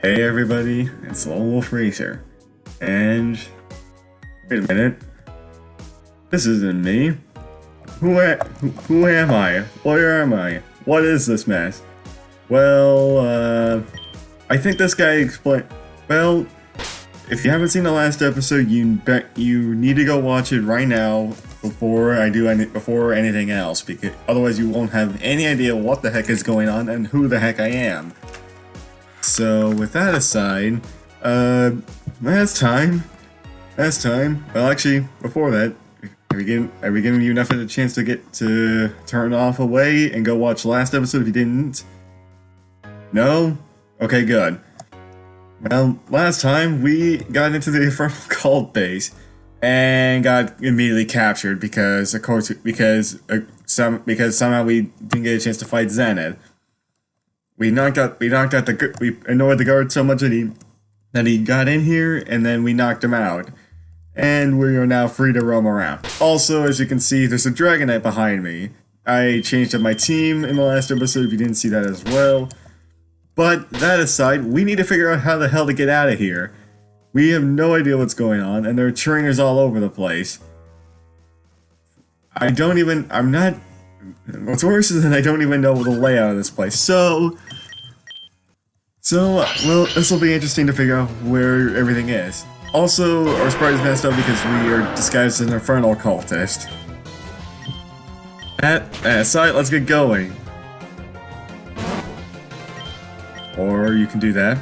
Hey everybody, it's Lone Wolf Racer. And wait a minute. This isn't me. Who am I? Where am I? What is this mess? Well, I think this guy explained. Well, if you haven't seen the last episode, you need to go watch it right now before before anything else, because otherwise you won't have any idea what the heck is going on and who the heck I am. So with that aside, last time. Well, actually, before that, have we given you enough of a chance to get to turn off away and go watch the last episode if you didn't? No? Okay, good. Well, last time we got into the infernal cult base and got immediately captured because somehow we didn't get a chance to fight Zenith. We annoyed the guard so much that he got in here, and then we knocked him out. And we are now free to roam around. Also, as you can see, there's a Dragonite behind me. I changed up my team in the last episode if you didn't see that as well. But that aside, we need to figure out how the hell to get out of here. We have no idea what's going on, and there are trainers all over the place. What's worse is that I don't even know the layout of this place. So, well, this will be interesting to figure out where everything is. Also, our sprite is messed up because we are disguised as an infernal cultist. That aside, let's get going. Or you can do that.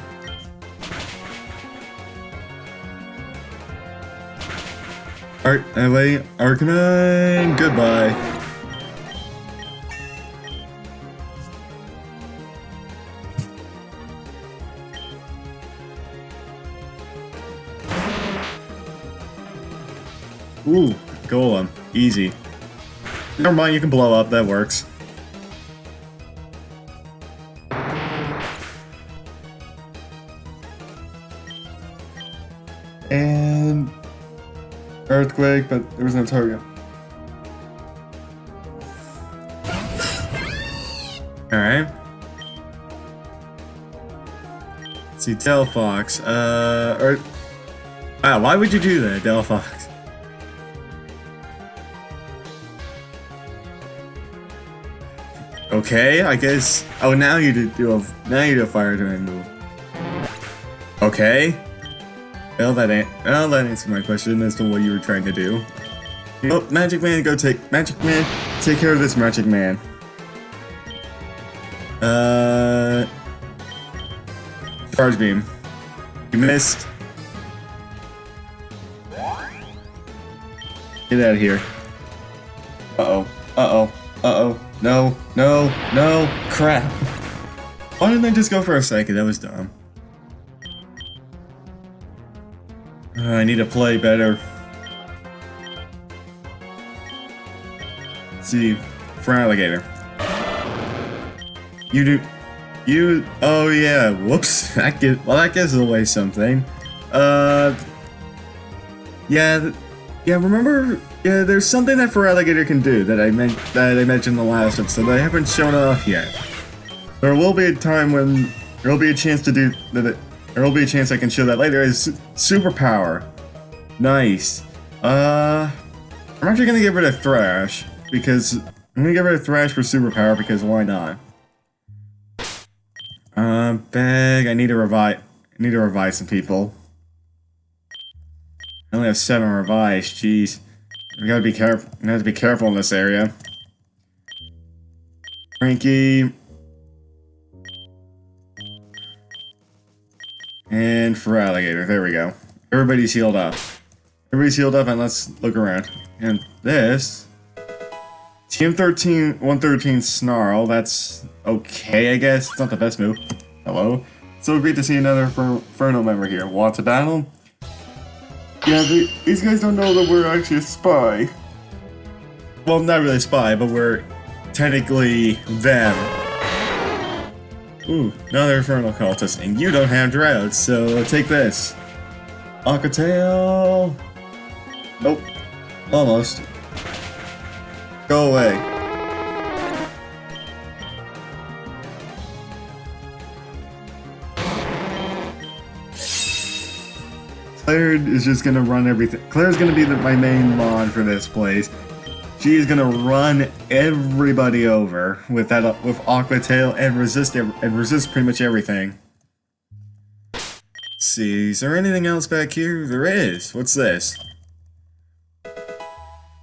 Alright, anyway, Arcanine, goodbye. Ooh, Golem. Easy. Never mind, you can blow up, that works. And Earthquake, but there was no target. Alright. Let's see, Delphox. Wow, why would you do that, Delphox? Okay, I guess. Oh, now you do a fire drain move. Okay. Well, that answers my question as to what you were trying to do. Oh, Magic Man, take care of this Magic Man. Charge Beam. You missed. Get out of here. Uh-oh. No. Crap. Why didn't I just go for a second? That was dumb. I need to play better. Let's see. For alligator. Oh yeah, whoops. That gives away something. Remember? Yeah, there's something that Feraligatr can do that I mentioned in the last episode that I haven't shown off yet. There will be a time when there will be a chance to do that. There will be a chance I can show that later. Is superpower. Nice. I'm actually gonna get rid of Thrash for superpower because why not? Bag. I need to revive some people. I only have 7 revives. Jeez. We gotta be careful. We have to be careful in this area. Frankie. And Feraligatr. There we go. Everybody's healed up. And let's look around. And this. Team 113 Snarl. That's okay, I guess. It's not the best move. Hello. So great to see another Inferno member here. Want to battle? Yeah, these guys don't know that we're actually a spy. Well, not really a spy, but we're technically them. Ooh, another infernal cultist, and you don't have droughts, so take this. Aquatail. Nope. Almost. Go away. Claire is just gonna run everything. Claire's gonna be my main mod for this place. She is gonna run everybody over with that with Aqua Tail and resist pretty much everything. Let's see, is there anything else back here? There is. What's this?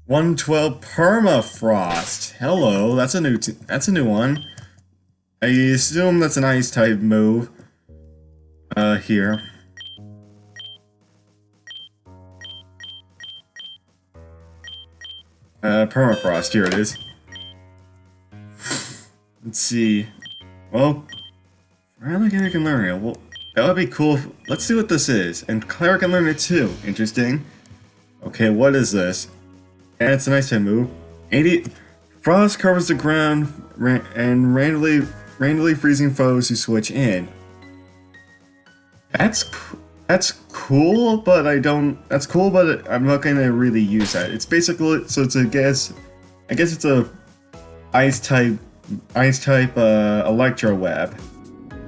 112 Permafrost. Hello, that's a new one. I assume that's an ice type move. Here. Permafrost, here it is. Let's see. Well, Alligator can learn it. Well, that would be cool. Let's see what this is. And Claire can learn it too. Interesting. Okay, what is this? And it's a nice type move. 80 Frost covers the ground and randomly freezing foes who switch in. That's cool, but that's cool, but I'm not gonna really use that. It's basically, so it's I guess it's a ice type electro web,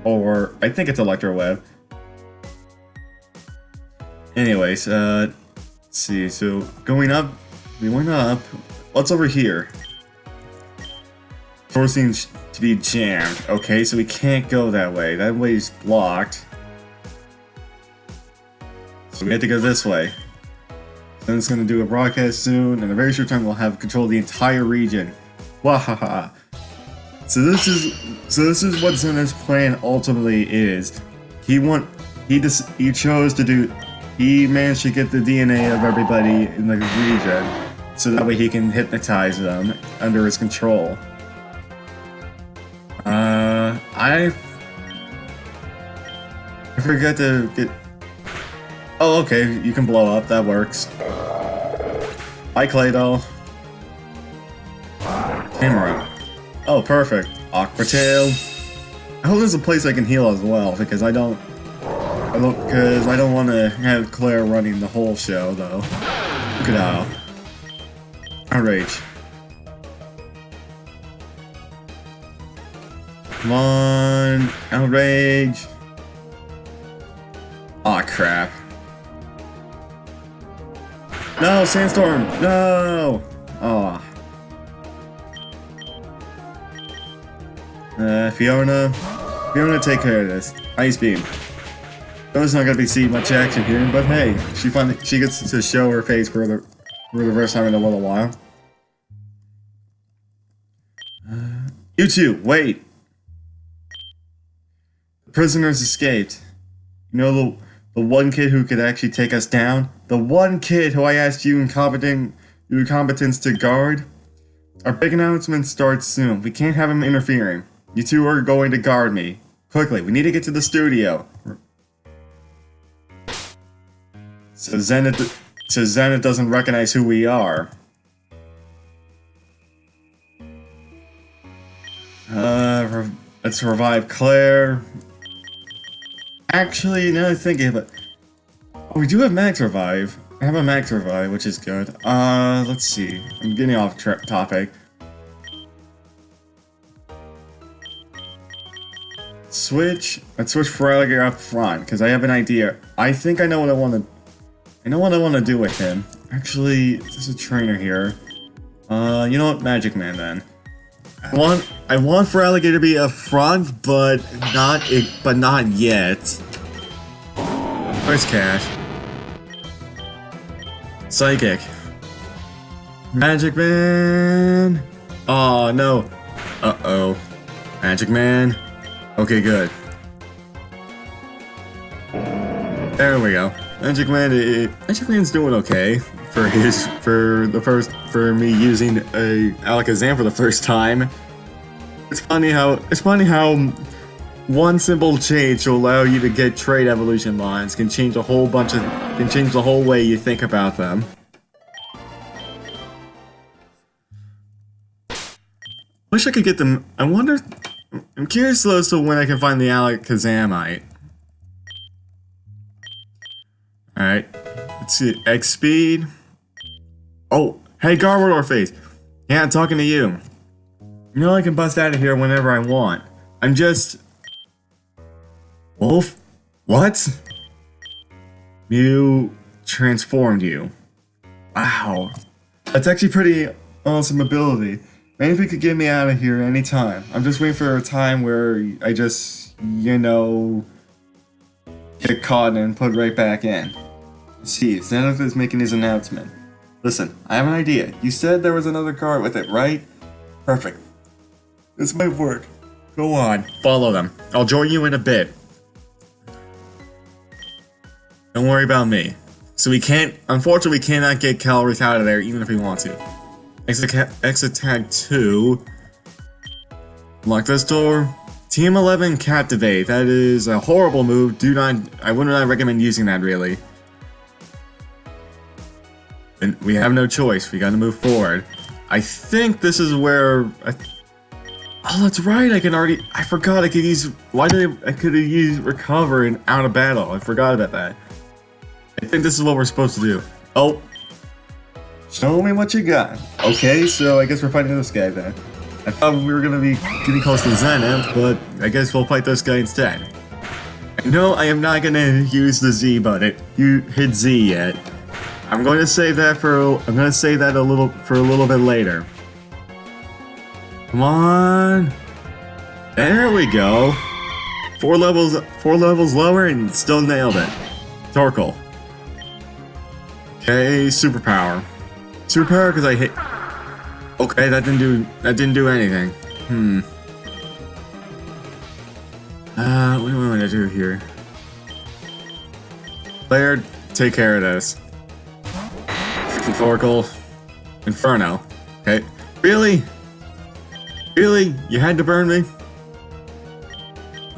or I think it's electro web. Anyways, let's see. So going up, we went up. What's over here? Forcing to be jammed. Okay, so we can't go that way. That way is blocked. So we have to go this way. Then it's going to do a broadcast soon. In a very short time, we'll have control of the entire region. Wahaha. So this is what Zena's plan ultimately is. He chose to do. He managed to get the DNA of everybody in the region, so that way he can hypnotize them under his control. I forgot to get. Oh, okay, you can blow up, that works. Hi, Claydol. Camera. Oh, perfect. Aqua Tail. I hope there's a place I can heal as well, because I don't want to have Claire running the whole show, though. Look at how. Outrage. Come on, Outrage. Aw, crap. No, Sandstorm! No! Aw. Fiona, take care of this. Ice Beam. Fiona's not gonna be seeing much action here, but hey, she gets to show her face for the first time in a little while. You two, wait! The prisoners escaped. You know the one kid who could actually take us down? The one kid who I asked you incompetence to guard? Our big announcement starts soon. We can't have him interfering. You two are going to guard me. Quickly, we need to get to the studio. So Zenith doesn't recognize who we are. Let's revive Claire. Actually, now that I think of it, we do have Max Revive. I have a Max Revive, which is good. Let's see. I'm getting off topic. Let's switch for Alligator up front, because I have an idea. I think I know what I want to do with him. Actually, there's a trainer here. You know what? Magic Man then. I want for Alligator to be up front, but not yet. Where's Cash? Psychic. Magic Man. Oh no. Uh-oh. Magic Man. Okay, good. There we go. Magic Man's doing okay for me using a Alakazam for the first time. It's funny how one simple change to allow you to get trait evolution lines can change the whole way you think about them. Wish I could get them. I'm curious though as to when I can find the Alakazamite. Alright, let's see. X speed. Oh, hey, Garbodor face. Yeah, I'm talking to you. You know I can bust out of here whenever I want. I'm just... Wolf? What? Mew transformed you. Wow. That's actually pretty awesome ability. Maybe if you could get me out of here anytime. I'm just waiting for a time where I just, get caught and put right back in. See, Zenith is making his announcement. Listen, I have an idea. You said there was another card with it, right? Perfect. This might work. Go on. Follow them. I'll join you in a bit. Don't worry about me. So unfortunately we cannot get calories out of there even if we want to. Exit tag 2. Lock this door. Team 11 Captivate. That is a horrible move. I would not recommend using that really. And we have no choice. We gotta move forward. I think this is where... oh, that's right. I forgot I could use... I could have used Recover and Out of Battle. I forgot about that. I think this is what we're supposed to do. Oh. Show me what you got. Okay, so I guess we're fighting this guy then. I thought we were gonna be getting close to Zenith, but I guess we'll fight this guy instead. No, I am not gonna use the Z button. You hit Z yet. I'm going to save that for a little bit later. Come on. There we go. 4 levels lower and still nailed it. Torkoal. Okay, superpower. Superpower because I hit. Okay, that didn't do anything. What do we want to do here? Player, take care of this. Torkoal. Inferno. Okay. Really? Really? You had to burn me?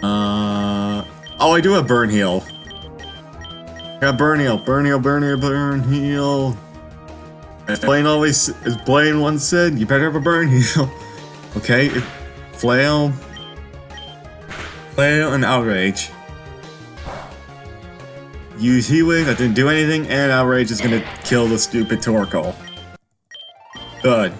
Oh, I do have burn heal. Got burn heal. Burn heal, burn heal, burn heal. As Blaine once said, you better have a burn heal. Okay, flail. Flail and outrage. Use Heatwave, that didn't do anything, and outrage is gonna kill the stupid Torkoal. Good.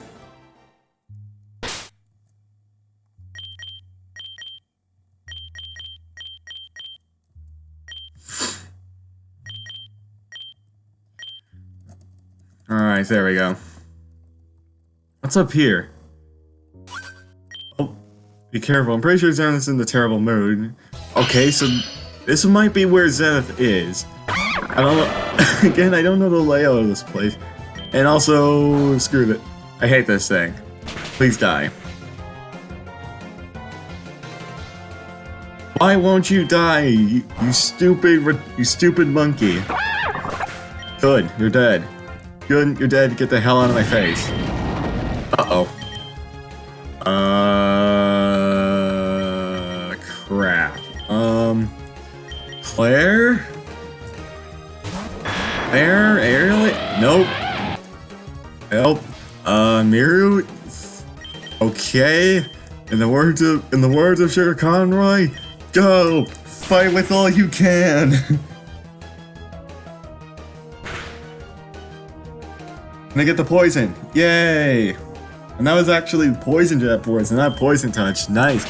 Alright, there we go. What's up here? Oh, be careful. I'm pretty sure Zenith's in the terrible mood. Okay, so this might be where Zenith is. I don't know. Again, I don't know the layout of this place. And also, screw it. I hate this thing. Please die. Why won't you die, you stupid monkey? Good, you're dead. Good, you're dead. Get the hell out of my face. Uh-oh. Crap. Claire? Claire? Ariel? Nope. Help. Miru? Okay. In the words of Sugar Conroy, go! Fight with all you can! And I get the poison. Yay! And that was actually poison jet force and not poison touch. Nice.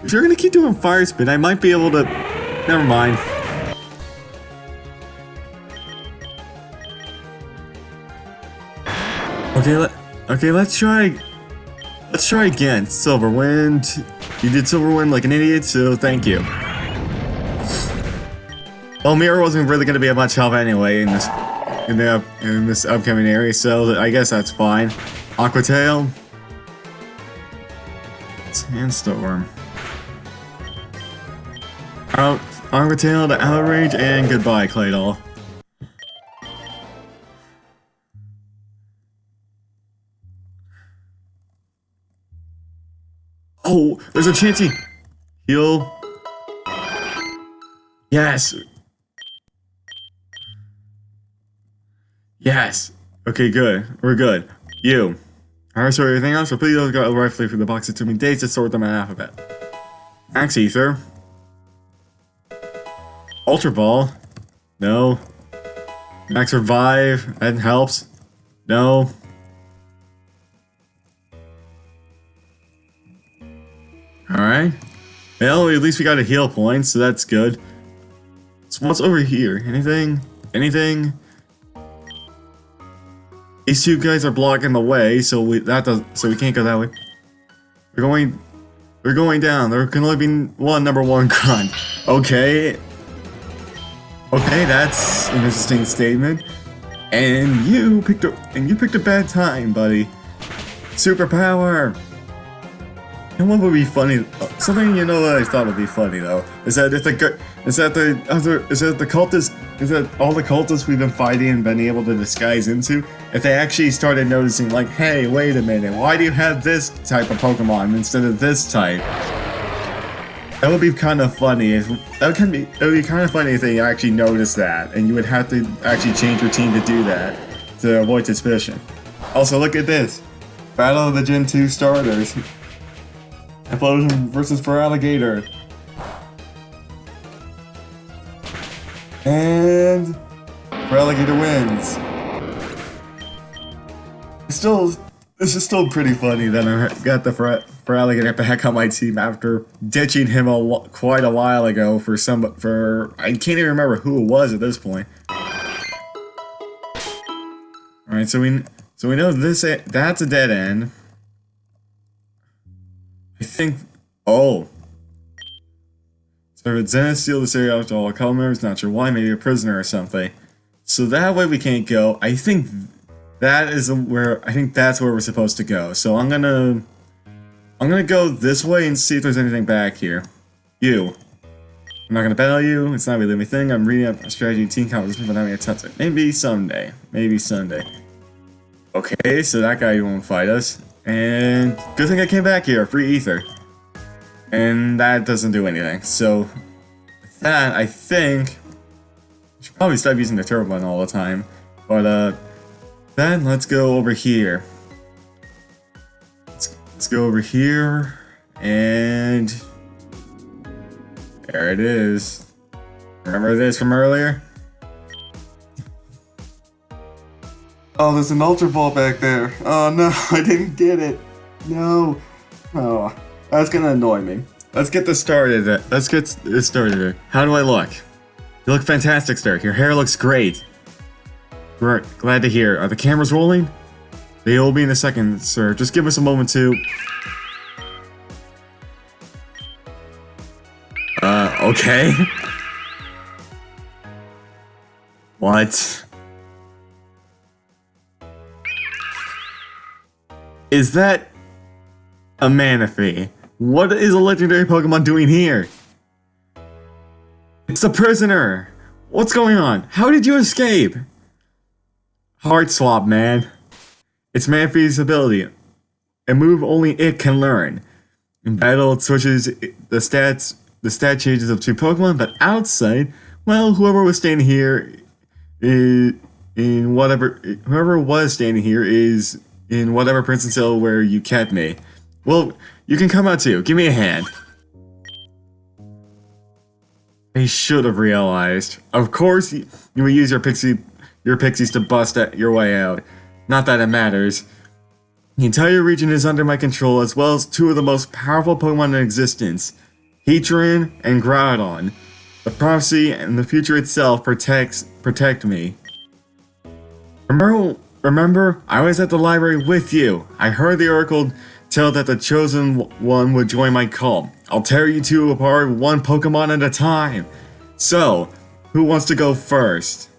If you're gonna keep doing fire spin, I might be able to... Never mind. Okay, let's try... Let's try again. Silverwind. You did Silverwind like an idiot, so thank you. Well, Mirror wasn't really gonna be of much help anyway in this upcoming area, so I guess that's fine. Aqua Tail. Sandstorm. Aqua Tail to Outrage, and goodbye, Claydol. Oh, there's a chance he... Heal. Yes. Yes. Okay, good. We're good. You. Alright, so everything else, so please don't go rightfully through the box. It took me days to sort them in alphabet. Axe Ether. Ultra Ball. No. Max Revive. That helps. No. Alright. Well, at least we got a heal point, so that's good. So what's over here? Anything? Anything? These two guys are blocking the way, so we can't go that way. We're going down. There can only be one number one grunt. Okay. Okay, that's an interesting statement. And you picked a bad time, buddy. Superpower. And what would be funny? Something you know that I thought would be funny though is that all the cultists we've been fighting and been able to disguise into, if they actually started noticing, like, hey, wait a minute, why do you have this type of Pokemon instead of this type? That would be kind of funny. It would be kind of funny if they actually noticed that, and you would have to actually change your team to do that to avoid suspicion. Also, look at this: Battle of the Gen 2 starters. Explosion versus Feraligatr. And Feraligatr wins. This is still pretty funny that I got the Feraligatr back on my team after ditching him quite a while ago for I can't even remember who it was at this point. All right, so we know that's a dead end. I think. Oh. So Zenith sealed this area out to all cult members, not sure why, maybe a prisoner or something. So that way we can't go. I think that's where we're supposed to go. So I'm gonna go this way and see if there's anything back here. I'm not gonna battle you, it's not really my thing. I'm reading up a strategy team composition, but not gonna touch it. Maybe someday. Maybe Sunday. Okay, so that guy won't fight us. And good thing I came back here, free ether. And that doesn't do anything. So with that, I think I should probably stop using the turbo button all the time. But then let's go over here. Let's go over here, and there it is. Remember this from earlier? Oh, there's an Ultra Ball back there. Oh no, I didn't get it. No. Oh, that's gonna annoy me. Let's get this started. How do I look? You look fantastic, sir. Your hair looks great. Glad to hear. Are the cameras rolling? They will be in a second, sir. Just give us a moment to... Okay. What? Is that a Manaphy? What is a legendary Pokemon doing here? It's a prisoner! What's going on? How did you escape? Heart swap, man. It's Manaphy's ability. A move only it can learn. In battle, it switches the stat changes of two Pokemon, but outside, well, whoever was standing here is in whatever prison cell where you kept me. Well, you can come out too. Give me a hand. I should have realized. Of course, you will use your pixies to bust your way out. Not that it matters. The entire region is under my control, as well as two of the most powerful Pokemon in existence, Heatran and Groudon. The prophecy and the future itself protect me. Remember, I was at the library with you. I heard the Oracle tell that the chosen one would join my cult. I'll tear you two apart one Pokemon at a time. So, who wants to go first?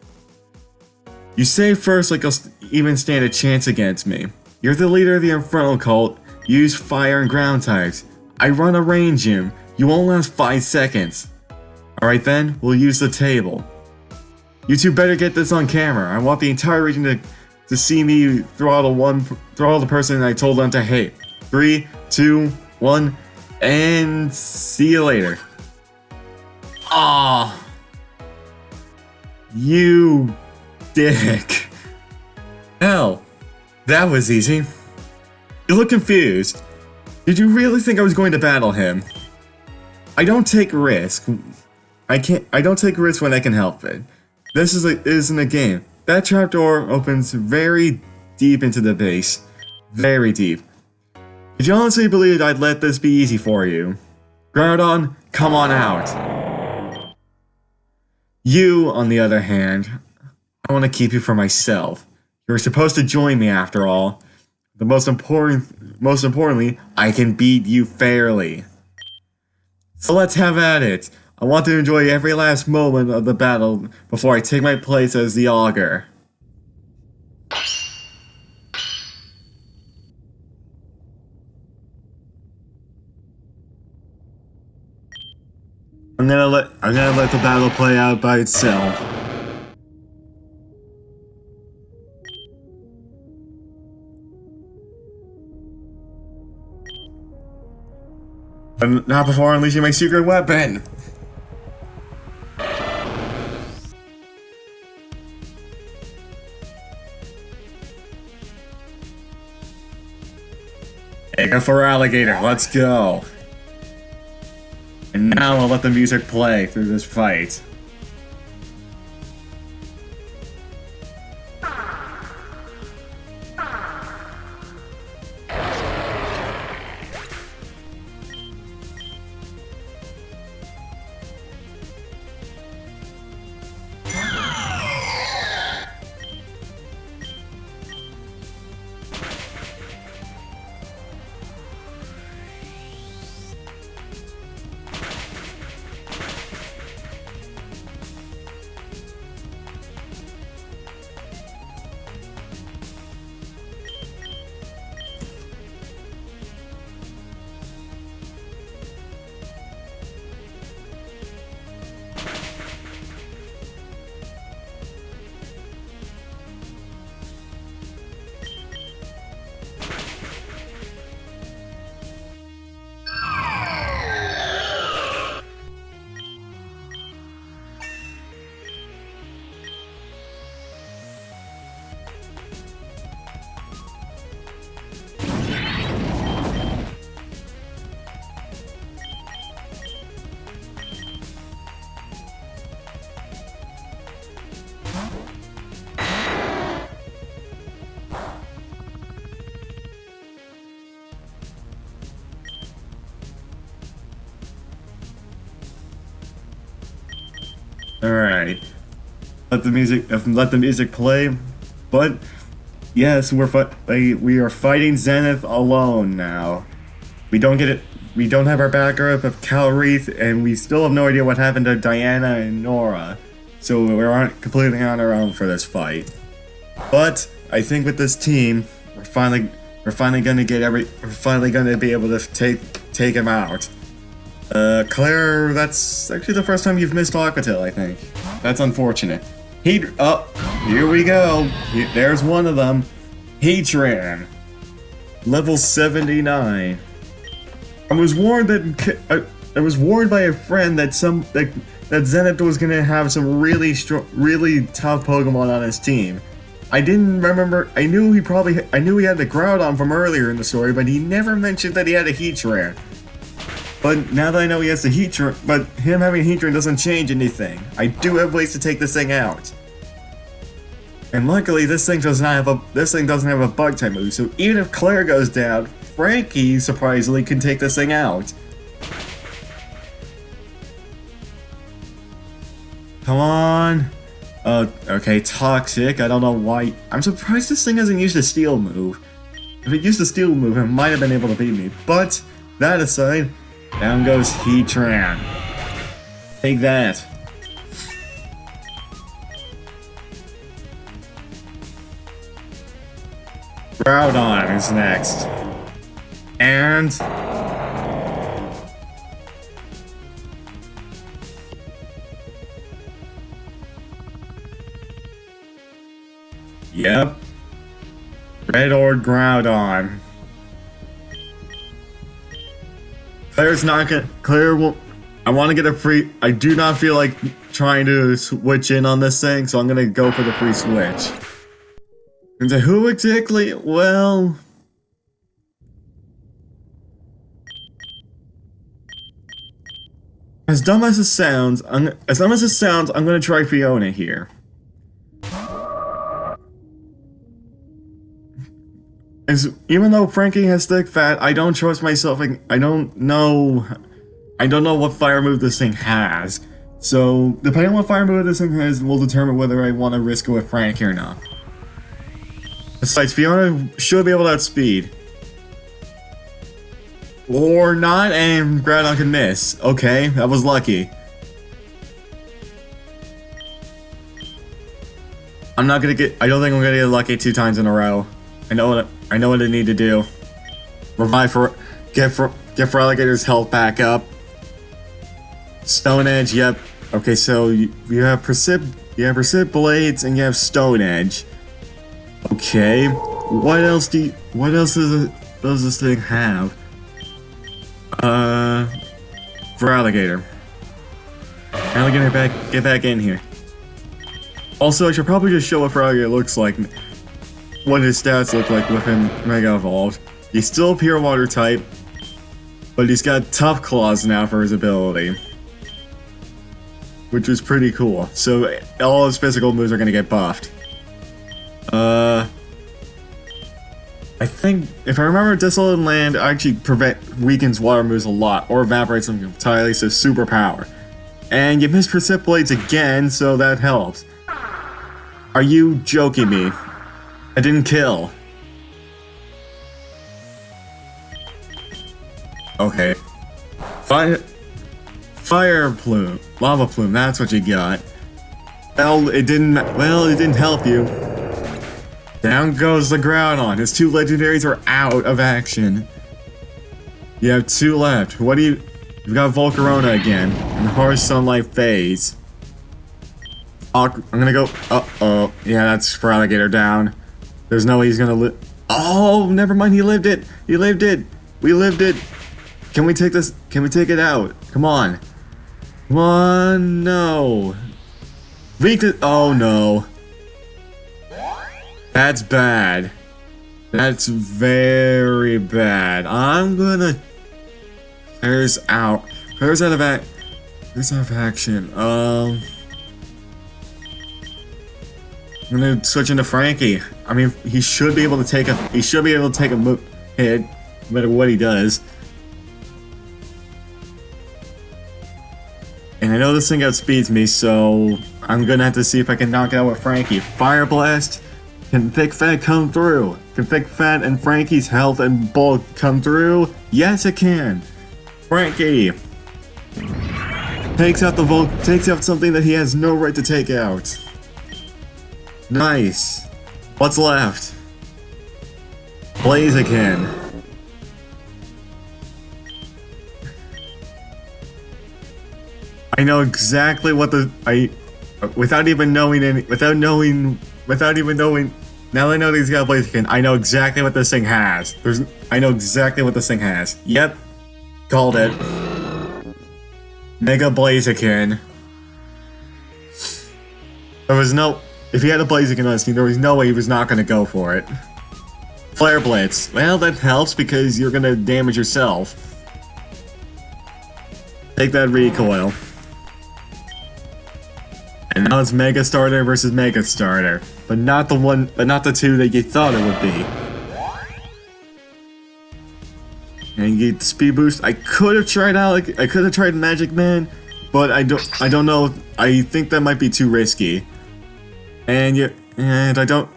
You say first like you'll even stand a chance against me. You're the leader of the Infernal cult. You use fire and ground types. I run a range gym. You won't last 5 seconds. Alright then, we'll use the table. You two better get this on camera. I want the entire region to see me throttle the person I told them to hate. 3, 2, 1, and see you later. Ah, you dick. Hell, that was easy. You look confused. Did you really think I was going to battle him? I don't take risks. I don't take risks when I can help it. This isn't a game. That trapdoor opens very deep into the base. Very deep. Did you honestly believe I'd let this be easy for you? Groudon, come on out. You, on the other hand, I want to keep you for myself. You're supposed to join me after all. The most importantly, I can beat you fairly. So let's have at it. I want to enjoy every last moment of the battle before I take my place as the augur. I'm gonna let the battle play out by itself. But not before unleashing my secret weapon. Egg for alligator, let's go. And now I'll let the music play through this fight. Alright. Let the music play. But yes, we are fighting Zenith alone now. We don't get it. We don't have our backup of Calreath, and we still have no idea what happened to Diana and Nora. So we're completely on our own for this fight. But I think with this team, we're finally gonna be able to take him out. Claire, that's actually the first time you've missed Aquatil, I think. That's unfortunate. Here we go. There's one of them. Heatran. Level 79. I was warned by a friend that that Zenith was gonna have some really tough Pokemon on his team. I didn't remember. I knew he had the Groudon from earlier in the story, but he never mentioned that he had a Heatran. But now that I know he has the Heatran, but him having a Heatran doesn't change anything. I do have ways to take this thing out. And luckily, this thing doesn't have a bug type move, so even if Claire goes down, Frankie surprisingly can take this thing out. Come on. Okay, Toxic. I don't know why. I'm surprised this thing hasn't used a Steel move. If it used a Steel move, it might have been able to beat me. But that aside, down goes Heatran. Take that. Groudon is next. And yep. Red or Groudon. Claire will. I want to get a free. I do not feel like trying to switch in on this thing, so I'm gonna go for the free switch. And so who exactly? Well, as dumb as it sounds, I'm gonna try Fiona here. Even though Frankie has thick fat, I don't trust myself. I don't know what fire move this thing has. So, depending on what fire move this thing has, will determine whether I want to risk it with Frankie or not. Besides, Fiona should be able to outspeed. Or not, and Groudon can miss. Okay, that was lucky. I'm not gonna get. I don't think I'm gonna get lucky 2 times in a row. I know what I need to do. Revive for get Alligator's health back up. Stone Edge, yep. Okay, so you have Precip Blades and you have Stone Edge. Okay. What else does this thing have? For Alligator. Alligator, get back in here. Also, I should probably just show what Alligator looks like, what his stats look like with him Mega Evolved. He's still Pure Water type, but he's got Tough Claws now for his ability, which is pretty cool. So all his physical moves are gonna get buffed. I think, if I remember, Desolate Land actually weakens water moves a lot, or evaporates them entirely, so super power. And you missed Precip Blades again, so that helps. Are you joking me? I didn't kill. Okay. Fire Plume. Lava Plume, that's what you got. Well, it didn't help you. Down goes the Groudon. His 2 legendaries are out of action. You have 2 left. What do you... You've got Volcarona again. And Harsh Sunlight Phase. I'm gonna go... Uh-oh. Yeah, that's for Alligator down. There's no way he's gonna live... Oh, never mind. He lived it. He lived it. We lived it. Can we take this... Can we take it out? Come on. Come on. No. Oh, no. That's bad. That's very bad. I'm gonna... There's out. There's out of action. I'm gonna switch into Frankie. I mean, he should be able to take a hit, no matter what he does. And I know this thing outspeeds me, so I'm gonna have to see if I can knock it out with Frankie. Fire Blast. Can Thick Fat come through? Can Thick Fat and Frankie's health and bulk come through? Yes, it can. Frankie takes out something that he has no right to take out. Nice. What's left? Blaziken. I know exactly what without even knowing. Now that I know that he's got a Blaziken, I know exactly what this thing has. I know exactly what this thing has. Yep. Called it. Mega Blaziken. If he had a Blaziken on his team, there was no way he was not gonna go for it. Flare Blitz. Well, that helps because you're gonna damage yourself. Take that recoil. And now it's Mega Starter versus Mega Starter. But not the 2 that you thought it would be. And you get the speed boost. I could have tried Magic Man, but I don't know. I think that might be too risky. And I do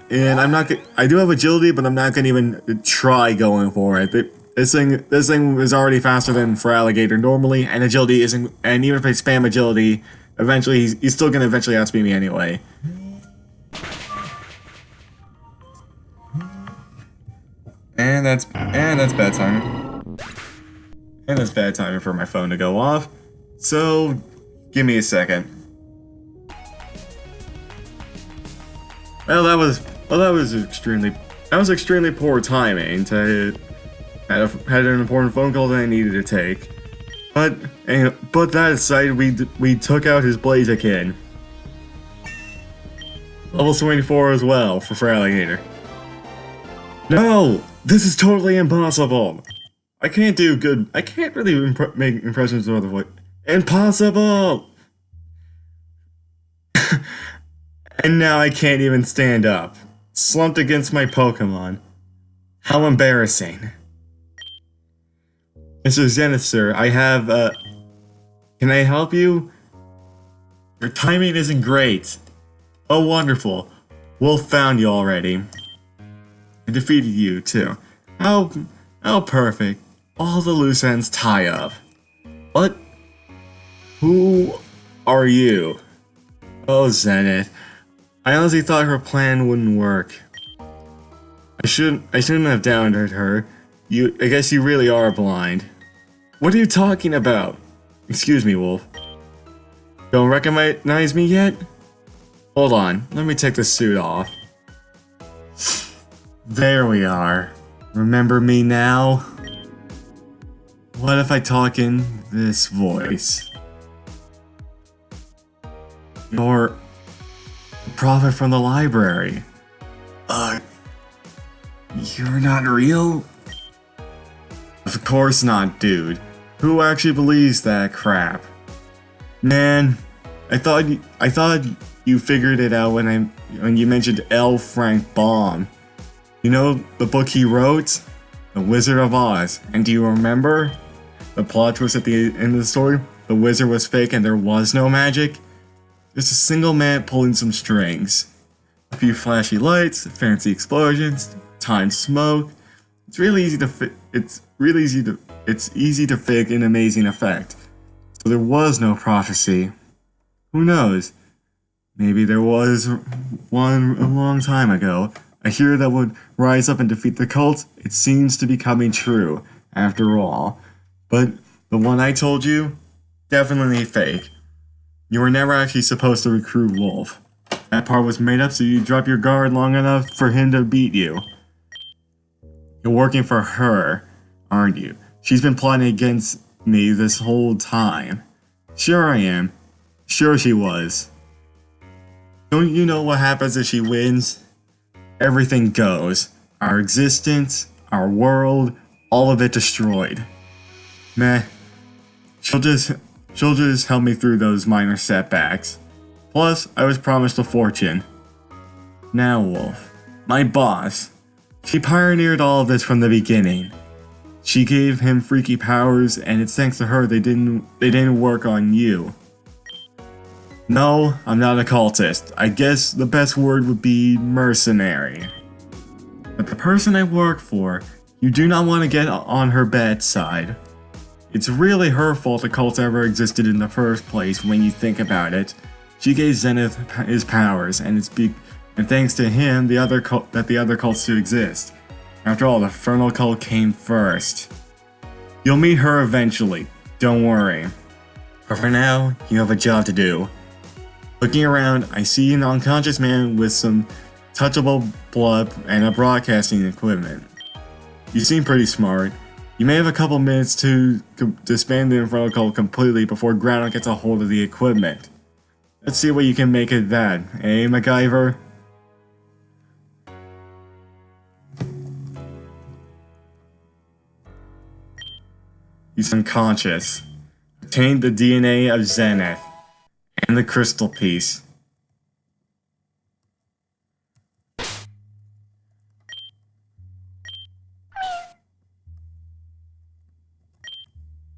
have agility, but I'm not gonna even try going for it. This thing is already faster than for Alligator normally, and agility isn't. And even if I spam agility, eventually he's still gonna outspeed me anyway. And that's bad timing. And that's bad timing for my phone to go off. So, give me a second. Well, that was extremely poor timing. Had an important phone call that I needed to take. But that aside, we took out his Blaziken. Level 24 as well for Alligator. No! This is totally impossible! I can't do good. I can't really make impressions of other voice. Impossible! And now I can't even stand up. Slumped against my Pokemon. How embarrassing. Mr. Zenith, sir, I have, can I help you? Your timing isn't great. Oh, wonderful. Wolf found you already. And defeated you, too. How perfect. All the loose ends tie up. What? Who are you? Oh, Zenith. I honestly thought her plan wouldn't work. I shouldn't have doubted her. I guess you really are blind. What are you talking about? Excuse me, Wolf. Don't recognize me yet? Hold on, let me take the suit off. There we are. Remember me now? What if I talk in this voice? You're a prophet from the library. You're not real? Of course not, dude. Who actually believes that crap? Man, I thought you figured it out when you mentioned L. Frank Baum. You know the book he wrote? The Wizard of Oz. And do you remember? The plot twist at the end of the story? The wizard was fake and there was no magic? Just a single man pulling some strings. A few flashy lights, fancy explosions, timed smoke. It's easy to fake an amazing effect. So there was no prophecy. Who knows? Maybe there was one a long time ago. A hero that would rise up and defeat the cult. It seems to be coming true, after all. But the one I told you, definitely fake. You were never actually supposed to recruit Wolf. That part was made up so you drop your guard long enough for him to beat you. You're working for her, aren't you? She's been plotting against me this whole time. Sure I am. Sure she was. Don't you know what happens if she wins? Everything goes. Our existence, our world, all of it destroyed. Meh. She'll just help me through those minor setbacks. Plus, I was promised a fortune. Now, Wolf, my boss. She pioneered all of this from the beginning. She gave him freaky powers, and it's thanks to her they didn't work on you. No, I'm not a cultist. I guess the best word would be mercenary. But the person I work for, you do not want to get on her bad side. It's really her fault the cult ever existed in the first place when you think about it. She gave Zenith his powers, and thanks to him, the other cults do exist. After all, the infernal cult came first. You'll meet her eventually, don't worry. But for now, you have a job to do. Looking around, I see an unconscious man with some touchable blood and a broadcasting equipment. You seem pretty smart. You may have a couple minutes to disband the infernal cult completely before Groundhog gets a hold of the equipment. Let's see what you can make of that, eh, MacGyver? He's unconscious. Obtained the DNA of Zenith. And the crystal piece.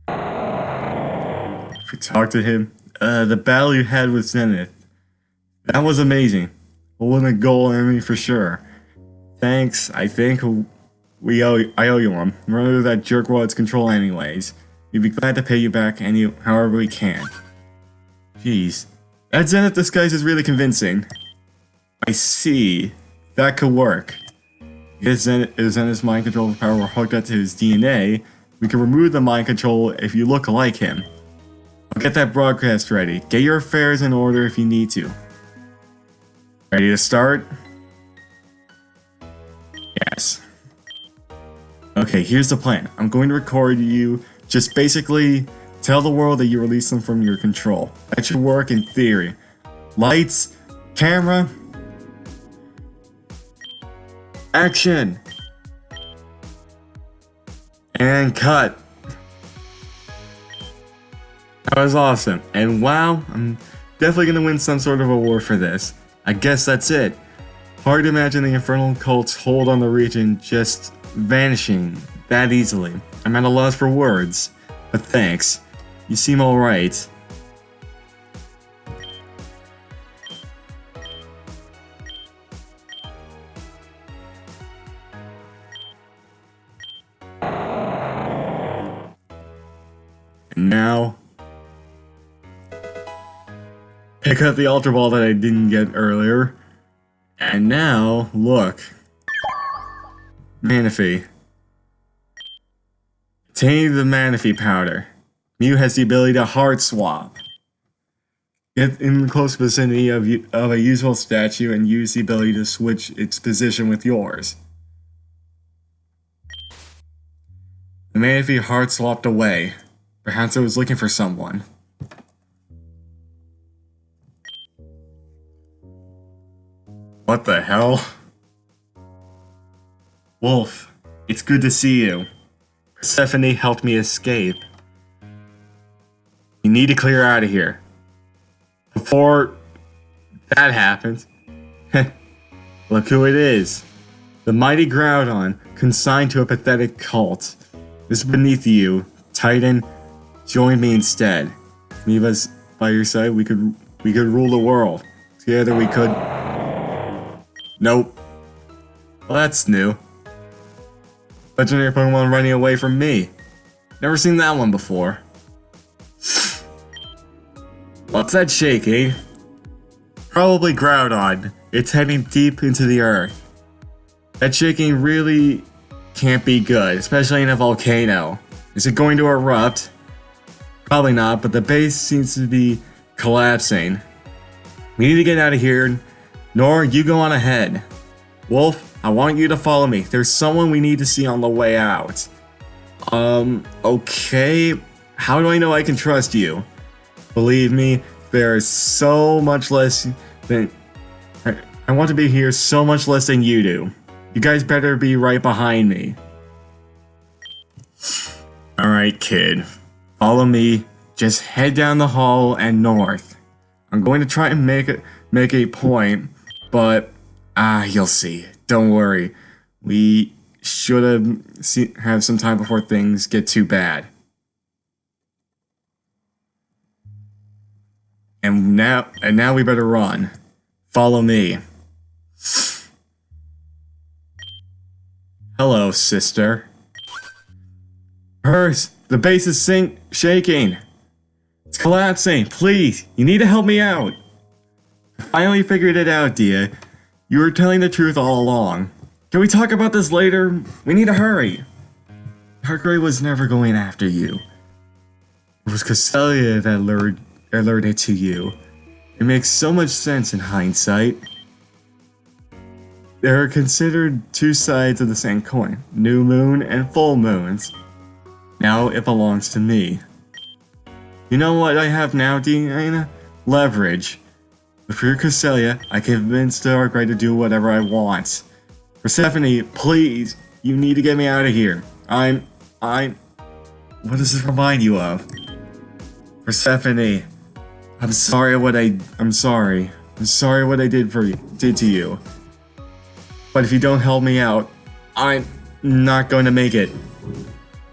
If we talk to him, the battle you had with Zenith, that was amazing. Holding a goal enemy for sure. Thanks, I think I owe you one. We're under that jerkwad's control anyways. We'd be glad to pay you back however we can. Jeez, that Zenith disguise is really convincing. I see. That could work. If Zenith's mind control power were hooked up to his DNA, we can remove the mind control if you look like him. I'll get that broadcast ready. Get your affairs in order if you need to. Ready to start? Yes. Okay, here's the plan. I'm going to record you. Just basically tell the world that you release them from your control. That should work in theory. Lights, camera, action, and cut. That was awesome. And wow, I'm definitely gonna win some sort of award for this. I guess that's it. Hard to imagine the infernal cult's hold on the region just vanishing that easily. I'm at a loss for words, but thanks. You seem alright. And now, pick up the Ultra Ball that I didn't get earlier. And now, look. Manaphy. Obtain the Manaphy powder. Mew has the ability to hard swap. Get in the close vicinity of a useful statue and use the ability to switch its position with yours. The Manaphy hard swapped away. Perhaps it was looking for someone. What the hell? Wolf, it's good to see you. Persephone helped me escape. You need to clear out of here. Before that happens, look who it is. The mighty Groudon, consigned to a pathetic cult. This is beneath you, Titan. Join me instead. Leave us by your side, we could rule the world. Together we could... Nope. Well, that's new. Legendary Pokemon running away from me. Never seen that one before. What's that shaking? Probably Groudon. It's heading deep into the earth. That shaking really can't be good, especially in a volcano. Is it going to erupt? Probably not, but the base seems to be collapsing. We need to get out of here. Nor, you go on ahead. Wolf, I want you to follow me. There's someone we need to see on the way out. Okay. How do I know I can trust you? Believe me, there is so much less than... I want to be here so much less than you do. You guys better be right behind me. Alright, kid. Follow me. Just head down the hall and north. I'm going to try and make a point, but... you'll see. Don't worry. We should have some time before things get too bad. And now we better run. Follow me. Hello, sister. Hers, the base is shaking. It's collapsing. Please, you need to help me out. I finally figured it out, Dia. You were telling the truth all along. Can we talk about this later? We need to hurry. Hargrave was never going after you. It was Cresselia that alerted to you. It makes so much sense in hindsight. There are considered two sides of the same coin, new moon and full moons. Now it belongs to me. You know what I have now, Diana? Leverage. With your Cresselia, I convinced Darkrai to do whatever I want. Persephone, please, you need to get me out of here. What does this remind you of? Persephone, I'm sorry what I did to you. But if you don't help me out, I'm not going to make it.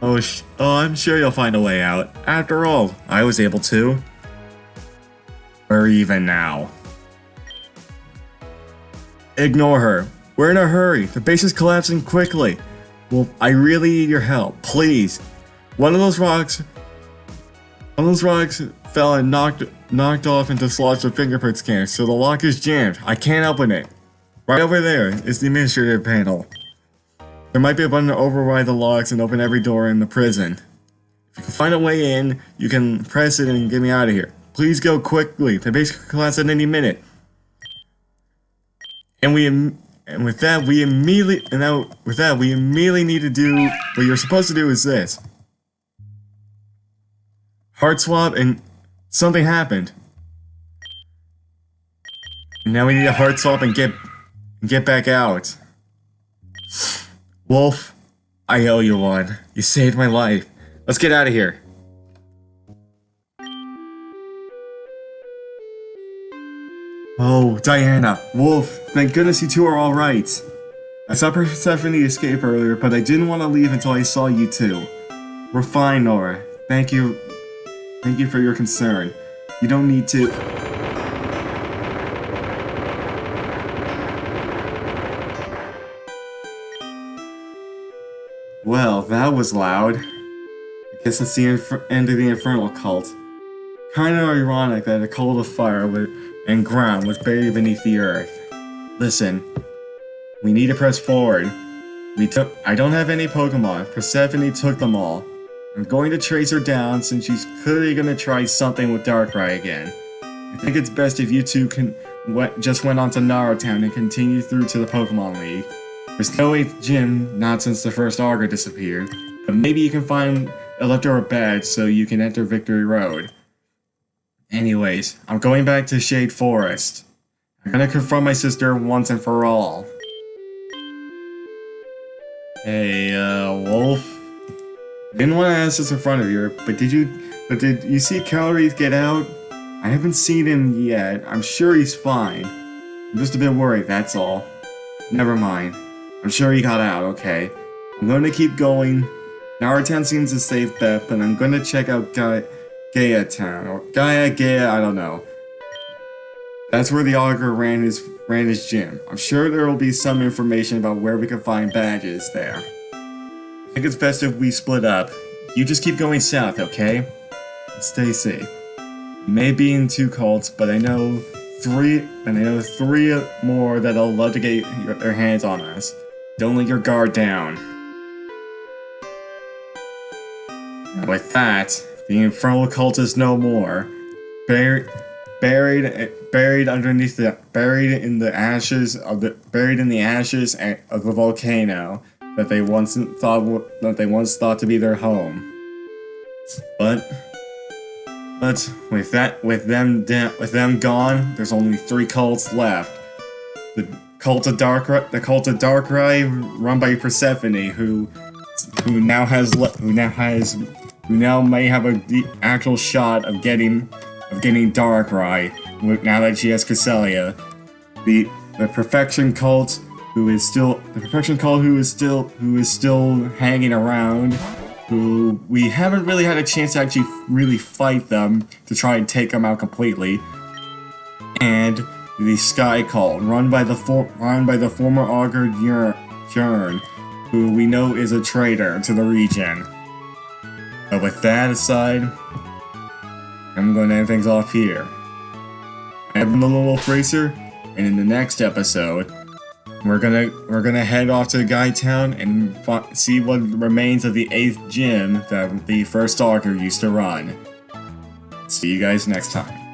Oh, I'm sure you'll find a way out. After all, I was able to. We're even now. Ignore her. We're in a hurry. The base is collapsing quickly. Well, I really need your help. Please. One of those rocks fell and knocked off into slots of fingerprint scanners, so the lock is jammed. I can't open it. Right over there is the administrative panel. There might be a button to override the locks and open every door in the prison. If you can find a way in, you can press it and get me out of here. Please go quickly. The base could collapse at any minute. And with that, we immediately need to do what you're supposed to do is this. Hard swap and something happened. And now we need a hard swap and get back out. Wolf, I owe you one. You saved my life. Let's get out of here. Oh, Diana, Wolf, thank goodness you two are alright. I saw Persephone escape earlier, but I didn't want to leave until I saw you two. We're fine, Nora. Thank you for your concern. You don't need to... Well, that was loud. I Guess it's the end of the infernal cult. Kinda ironic that a cult of fire and ground was buried beneath the earth. Listen, we need to press forward. I don't have any Pokemon. Persephone took them all. I'm going to trace her down since she's clearly gonna try something with Darkrai again. I think it's best if you two just went on to Nara Town and continued through to the Pokemon League. There's no 8th gym, not since the first Augur disappeared, but maybe you can find a leftover badge so you can enter Victory Road. Anyways, I'm going back to Shade Forest. I'm gonna confront my sister once and for all. Hey, Wolf. Didn't want to ask this in front of you, but did you see Calories get out? I haven't seen him yet. I'm sure he's fine. I'm just a bit worried, that's all. Never mind. I'm sure he got out, okay. I'm going to keep going. Nara Town seems a safe bet, but I'm going to check out Gaia Town, or Gaia, I don't know. That's where the Augur ran his gym. I'm sure there will be some information about where we can find badges there. I think it's best if we split up. You just keep going south, okay? And stay safe. You may be in 2 cults, but I know 3 more that'll love to get their hands on us. Don't let your guard down. And with that, the infernal cult is no more. Buried in the ashes of the volcano that they once thought to be their home. But with them gone, there's only 3 cults left. The cult of Darkrai, run by Persephone, who now may have the actual shot of getting Darkrai now that she has Cresselia. The Perfection Cult, who is still hanging around, who we haven't really had a chance to actually really fight them to try and take them out completely. And the Sky Cult, run by the former Augur Jern, who we know is a traitor to the region. But with that aside, I'm going to end things off here. I've been the Wolf Racer, and in the next episode, we're gonna head off to Gaia Town and see what remains of the 8th gym that the first Augur used to run. See you guys next time.